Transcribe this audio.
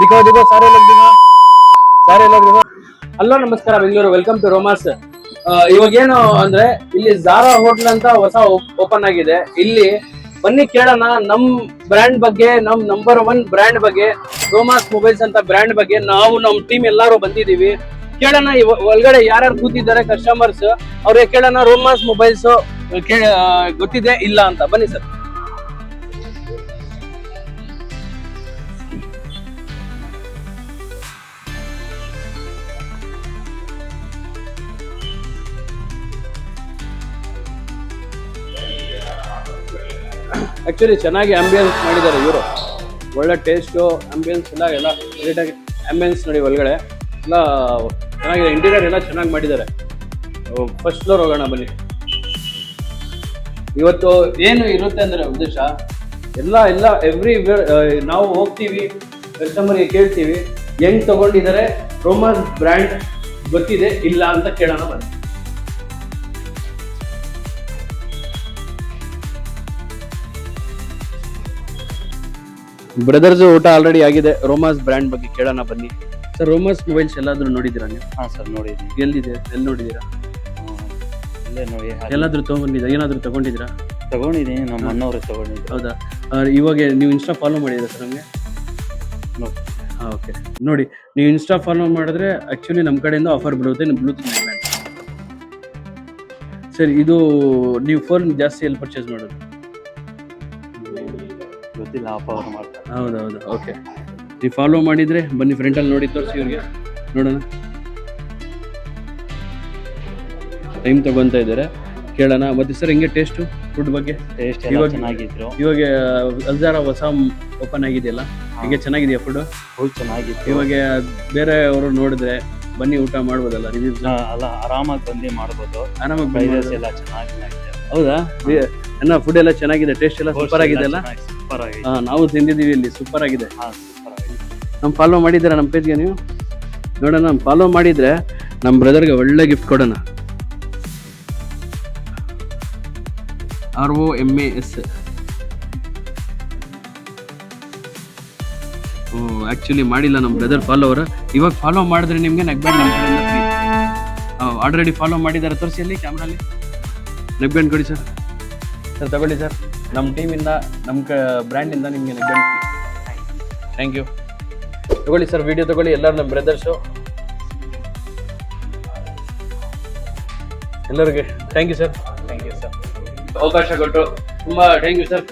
दिखाओ दिखाओ सारे लोग दिखाओ सारे लोग दिखाओ. ಹಲೋ ನಮಸ್ಕಾರ ಬೆಂಗಳೂರು ವೆಲ್ಕಮ್ ಟು ರೋಮಾಸ್. ಇವಾಗ ಏನು ಅಂದ್ರೆ ಇಲ್ಲಿ ಝಾರಾ ಹೋಟ್ಲ್ ಅಂತ ಹೊಸ ಓಪನ್ ಆಗಿದೆ. ಇಲ್ಲಿ ಬನ್ನಿ ಕೇಳೋಣ ನಮ್ ಬ್ರ್ಯಾಂಡ್ ಬಗ್ಗೆ, ನಮ್ ನಂಬರ್ 1 ಬ್ರ್ಯಾಂಡ್ ಬಗ್ಗೆ, ರೋಮಾಸ್ ಮೊಬೈಲ್ಸ್ ಅಂತ ಬ್ರ್ಯಾಂಡ್ ಬಗ್ಗೆ. ನಾವು ನಮ್ ಟೀಮ್ ಎಲ್ಲಾರು ಬಂದಿದೀವಿ. ಕೇಳೋಣ ಒಳಗಡೆ ಯಾರ್ಯಾರು ಕೂತಿದ್ದಾರೆ ಕಸ್ಟಮರ್ಸ್, ಅವ್ರಿಗೆ ಕೇಳೋಣ ರೋಮಾಸ್ ಮೊಬೈಲ್ಸ್ ಗೊತ್ತಿದೆ ಇಲ್ಲ ಅಂತ. ಬನ್ನಿ ಸರ್. ಆಕ್ಚುಲಿ ಚೆನ್ನಾಗಿ ಆಂಬಿಯನ್ಸ್ ಮಾಡಿದ್ದಾರೆ ಇವರು. ಒಳ್ಳೆ ಟೇಸ್ಟು, ಆಂಬಿಯನ್ಸ್ ಎಲ್ಲ ನೀಟಾಗಿ ಆಂಬಿಯನ್ಸ್ ನೋಡಿ. ಒಳಗಡೆ ಎಲ್ಲ ಚೆನ್ನಾಗಿದೆ, ಇಂಟೀರಿಯರ್ ಎಲ್ಲ ಚೆನ್ನಾಗಿ ಮಾಡಿದ್ದಾರೆ. ಫಸ್ಟ್ ಫ್ಲೋರ್ ಹೋಗೋಣ ಬನ್ನಿ. ಇವತ್ತು ಏನು ಇರುತ್ತೆ ಅಂದ್ರೆ ಉದ್ದೇಶ ಎಲ್ಲ ಎವ್ರಿ ನಾವು ಹೋಗ್ತೀವಿ, ಕಸ್ಟಮರ್ಗೆ ಕೇಳ್ತೀವಿ ಹೆಂಗ್ ತಗೊಂಡಿದ್ದಾರೆ, ರೋಮಾಸ್ ಬ್ರ್ಯಾಂಡ್ ಗೊತ್ತಿದೆ ಇಲ್ಲ ಅಂತ ಕೇಳೋಣ ಬನ್ನಿ. ಬ್ರದರ್ಸ್ ಊಟ ಆಲ್ರೆಡಿ ಆಗಿದೆ. ರೋಮಾಸ್ ಬ್ರ್ಯಾಂಡ್ ಬಗ್ಗೆ ಕೇಳೋಣ ಬನ್ನಿ. ಸರ್, ರೋಮಾಸ್ ಮೊಬೈಲ್ಸ್ ಎಲ್ಲಾದ್ರೂ ನೋಡಿದ್ದೀರಾ ನೀವು? ಹಾ ಸರ್, ನೋಡಿದ್ದೀನಿ. ಎಲ್ಲಿದೆ, ಎಲ್ಲಿ ನೋಡಿದ್ದೀರಾ? ಇಲ್ಲೇ ನೋಡಿ. ಎಲ್ಲಾದ್ರೂ ತಗೊಂಡಿದ್ದೀರಾ? ಏನಾದ್ರೂ ತಗೊಂಡಿದ್ದೀರಾ? ತಗೊಂಡಿದ್ದೀನಿ, ನಮ್ಮ ಅಣ್ಣವ್ರೆ ತಗೊಂಡಿದ್ದು. ಹೌದಾ? ಇವಾಗ ನೀವು ಇನ್ಸ್ಟಾ ಫಾಲೋ ಮಾಡಿದ್ದೀರಾ ಸರ್ ನಮಗೆ? ಹಾಂ, ಓಕೆ. ನೋಡಿ, ನೀವು ಇನ್ಸ್ಟಾ ಫಾಲೋ ಮಾಡಿದ್ರೆ ಆ್ಯಕ್ಚುಲಿ ನಮ್ಮ ಕಡೆಯಿಂದ ಆಫರ್ ಬರುತ್ತೆ. ನಿಮ್ಮ ಬ್ಲೂಟೂತ್ ಬ್ಯಾಂಡ್ ಸರ್. ಇದು ನೀವು ಫೋನ್ ಜಾಸ್ತಿ ಎಲ್ಲಿ ಪರ್ಚೇಸ್ ಮಾಡೋದು? ಗೊತ್ತಿಲ್ಲ, ಆಫರ್ ಮಾಡ್ತಾರೆ. ಹೌದೌದು, ಓಕೆ. ನೀವು ಫಾಲೋ ಮಾಡಿದರೆ ಬನ್ನಿ, ಫ್ರಂಟಲ್ಲಿ ನೋಡಿ ತೋರಿಸಿ ಇವ್ರಿಗೆ ನೋಡೋಣ. ಟೈಮ್ ತಗೊತಾ ಇದ್ದಾರೆ, ಕೇಳೋಣ. ಮತ್ತೆ ಸರ್, ಹೆಂಗೆ ಟೇಸ್ಟು ಫುಡ್ ಬಗ್ಗೆ? ಟೇಸ್ಟ್ ಇವಾಗ ಚೆನ್ನಾಗಿದ್ರು. ಇವಾಗ ಅಲ್ಜಾರಾ ಹೊಸ ಓಪನ್ ಆಗಿದೆಯಲ್ಲ, ಹೆಂಗೆ ಚೆನ್ನಾಗಿದೆಯಾ ಫುಡ್? ಫುಲ್ ಚೆನ್ನಾಗಿತ್ತು. ಇವಾಗ ಬೇರೆ ಅವರು ನೋಡಿದ್ರೆ ಬನ್ನಿ ಊಟ ಮಾಡ್ಬೋದಲ್ಲ, ರಿವ್ಯೂಸ್ ಅಲ್ಲ, ಆರಾಮಾಗಿ ಬಂದು ಮಾಡ್ಬೋದು. ಆರಾಮಾಗಿ ಪ್ರೈಸಸ್ ಎಲ್ಲ ಚೆನ್ನಾಗಿದೆ. ಹೌದಾ? ಎಲ್ಲ ಫುಡ್ ಎಲ್ಲ ಚೆನ್ನಾಗಿದೆ, ಟೇಸ್ಟ್ ಎಲ್ಲ ಸೂಪರ್ ಆಗಿದೆ ಅಲ್ಲ? ಸೂಪರ್ ಆಗಿದೆ. ಹಾಂ, ನಾವು ತಿಂದಿದ್ದೀವಿ ಇಲ್ಲಿ, ಸೂಪರ್ ಆಗಿದೆ. ಹಾಂ, ಸೂಪರ್ ಆಗಿದೆ. ನಮ್ಮ ಫಾಲೋ ಮಾಡಿದ್ದೀರಾ ನಮ್ಮ ಪೇಜ್ಗೆ ನೀವು? ನೋಡೋಣ, ನಮ್ಮ ಫಾಲೋ ಮಾಡಿದರೆ ನಮ್ಮ ಬ್ರದರ್ಗೆ ಒಳ್ಳೆ ಗಿಫ್ಟ್ ಕೊಡೋಣ. ROMAS. ಆ್ಯಕ್ಚುಲಿ ಮಾಡಿಲ್ಲ ನಮ್ಮ ಬ್ರದರ್ ಫಾಲೋವರ್. ಇವಾಗ ಫಾಲೋ ಮಾಡಿದ್ರೆ ನಿಮಗೆ ನೆಕ್ಬ್ಯಾಂಡ್ ನಮ್ಮ ಕಡೆಯಿಂದ ಫ್ರೀ. ಆಲ್ರೆಡಿ ಫಾಲೋ ಮಾಡಿದ್ದಾರೆ, ತೋರಿಸಿ ಅಲ್ಲಿ ಕ್ಯಾಮ್ರಲ್ಲಿ. ನೆಕ್ಬ್ಯಾಂಡ್ ಕೊಡಿ ಸರ್. ಸರ್ ತಗೊಳ್ಳಿ ಸರ್, ನಮ್ಮ ಟೀಮಿಂದ, ನಮ್ಮ ಬ್ರ್ಯಾಂಡಿಂದ ನಿಮಗೆ ನೆಕ್ಬ್ಯಾಂಡ್ ಫ್ರೀ. Thank you. ತಗೊಳ್ಳಿ ಸರ್, ವಿಡಿಯೋ ತಗೊಳ್ಳಿ ಎಲ್ಲರೂ, ನಮ್ಮ ಬ್ರದರ್ಸು ಎಲ್ಲರಿಗೆ. Thank you sir. Thank you sir. ಅವಕಾಶ ಕೊಟ್ಟು ತುಂಬ ಥ್ಯಾಂಕ್ ಯು ಸರ್.